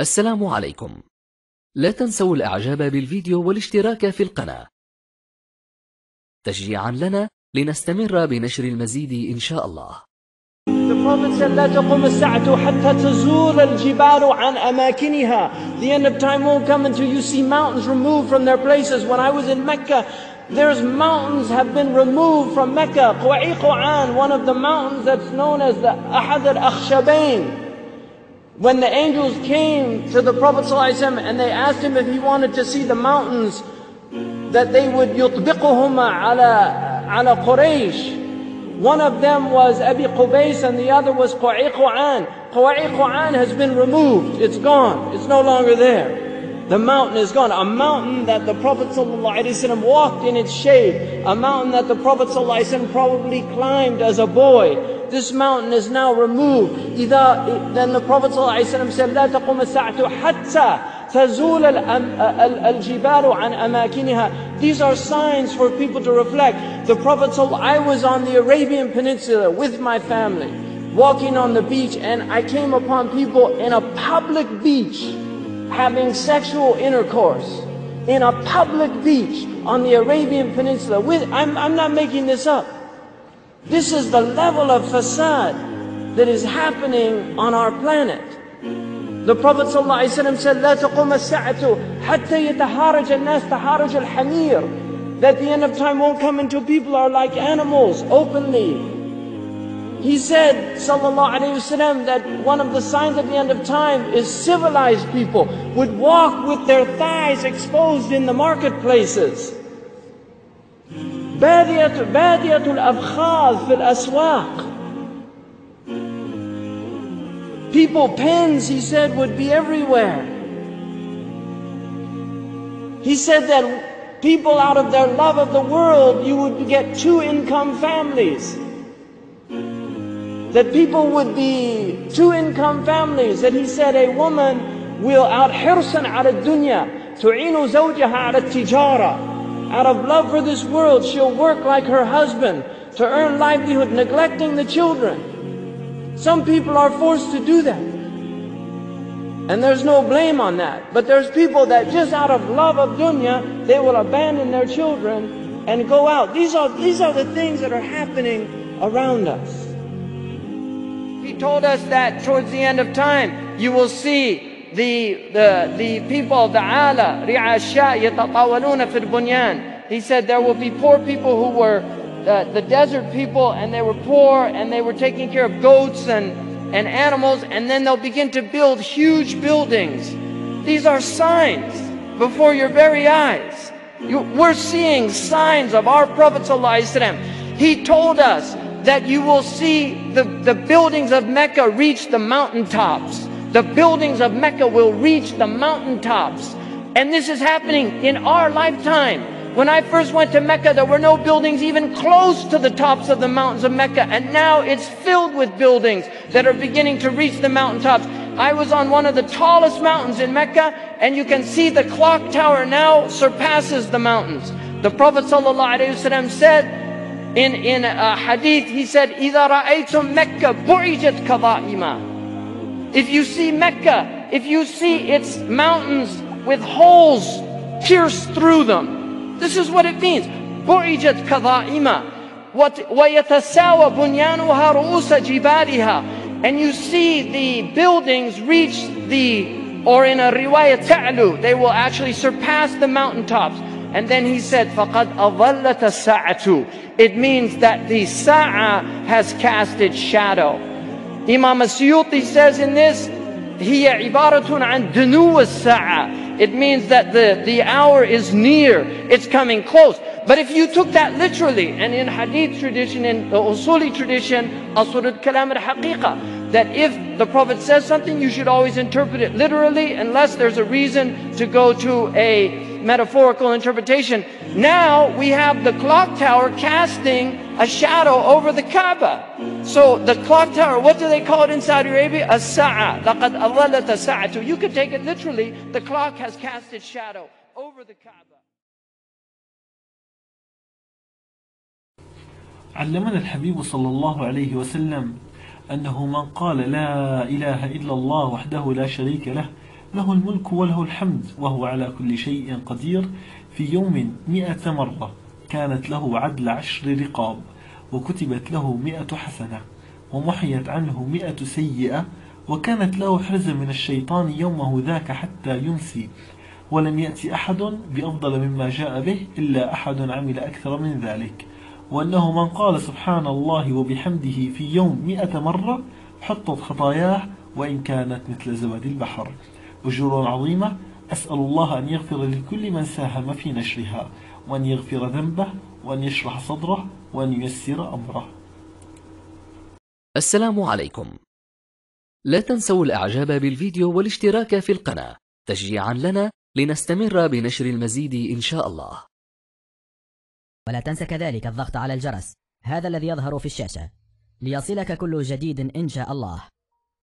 السلام عليكم. لا تنسوا الإعجاب بالفيديو والاشتراك في القناة تشجيعا لنا لنستمر بنشر المزيد إن شاء الله. The Prophet said, لا تقوم الساعة حتى تزول الجبال عن أماكنها. The end of time won't come until you see mountains removed from their places. When I was in Mecca, there's mountains have been removed from Mecca. Quwa'iqan, one of the mountains that's known as the Ahad al-Akhshabain. When the angels came to the Prophet ﷺ and they asked him if he wanted to see the mountains, that they would يطبقهما على قريش. One of them was Abi Qubays and the other was Quwa'iqan. Quwa'iqan has been removed. It's gone. It's no longer there. The mountain is gone. A mountain that the Prophet ﷺ walked in its shade. A mountain that the Prophet ﷺ probably climbed as a boy. This mountain is now removed. Then the Prophet ﷺ said, لا تقوم الساعة حتى تزول الجبال عن أماكنها. These are signs for people to reflect. The Prophet said, I was on the Arabian Peninsula with my family, walking on the beach, and I came upon people in a public beach having sexual intercourse. In a public beach on the Arabian Peninsula. I'm not making this up. This is the level of fasad that is happening on our planet. The Prophet ﷺ said, لا تقوم الساعة حتى يتحارج الناس تحارج الحمير. That the end of time won't come until people are like animals openly. He said, sallallahu alayhi wasallam, that one of the signs at the end of time is civilized people would walk with their thighs exposed in the marketplaces. بادية الأفخاذ في الأسواق. People, pens, he said, would be everywhere. He said that people, out of their love of the world, you would get two-income families. That people would be two-income families. That he said a woman will out حرصا على الدنيا تعين زوجها على التجارة. Out of love for this world, she'll work like her husband to earn livelihood, neglecting the children. Some people are forced to do that. And there's no blame on that. But there's people that just out of love of dunya, they will abandon their children and go out. These are the things that are happening around us. He told us that towards the end of time, you will see the people of the ala, ri'asha yatatawaluna fil bunyan. He said there will be poor people who were the desert people, and they were poor and they were taking care of goats and animals, and then they'll begin to build huge buildings. These are signs before your very eyes. We're seeing signs of our Prophet ﷺ. He told us that you will see the buildings of Mecca reach the mountaintops. The buildings of Mecca will reach the mountaintops. And this is happening in our lifetime. When I first went to Mecca, there were no buildings even close to the tops of the mountains of Mecca. And now it's filled with buildings that are beginning to reach the mountaintops. I was on one of the tallest mountains in Mecca, and you can see the clock tower now surpasses the mountains. The Prophet ﷺ said in a hadith, he said, إِذَا رَأَيْتُمْ مَكَّةَ بُعِجَتْ كَظَائِمًا. If you see Mecca, if you see its mountains with holes pierced through them, this is what it means. بُعِجَتْ كَظَائِمًا وَيَتَسَاوَى بُنْيَانُهَا رُؤُوسَ جِبَالِهَا. And you see the buildings reach or in a riwayah ta'lu, they will actually surpass the mountaintops. And then he said, فَقَدْ أَظَلَّتَ السَّاعَةُ. It means that the sa'a has cast its shadow. Imam As-Suyuti says in this, هي عبارة عن دنو الساعة. It means that the hour is near, it's coming close. But if you took that literally, and in hadith tradition, in the usuli tradition, asl al-kalam al-haqiqa, that if the Prophet says something, you should always interpret it literally, unless there's a reason to go to a metaphorical interpretation. Now we have the clock tower casting a shadow over the Kaaba. So the clock tower, what do they call it in Saudi Arabia? As-sa'a. لَقَدْ أَظَلَّتَ السَّاعَةُ. You could take it literally, the clock has cast its shadow over the Kaaba. علمنا الحبيب صلى الله عليه وسلم أنه من قال لا إله إلا الله وحده لا شريك له له الملك وله الحمد وهو على كل شيء قدير. في يوم 100 مرة كانت له عدل 10 رقاب، وكتبت له 100 حسنة، ومحيت عنه 100 سيئة، وكانت له حرزا من الشيطان يومه ذاك حتى يمسي، ولم يأتي أحد بأفضل مما جاء به إلا أحد عمل أكثر من ذلك. وأنه من قال سبحان الله وبحمده في يوم 100 مرة حطت خطاياه وإن كانت مثل زبد البحر. أجور عظيمة، أسأل الله أن يغفر لكل من ساهم في نشرها، وأن يغفر ذنبه، وأن يشرح صدره، وأن ييسر أمره. السلام عليكم. لا تنسوا الإعجاب بالفيديو والاشتراك في القناة تشجيعا لنا لنستمر بنشر المزيد إن شاء الله. ولا تنسى كذلك الضغط على الجرس، هذا الذي يظهر في الشاشة، ليصلك كل جديد إن شاء الله.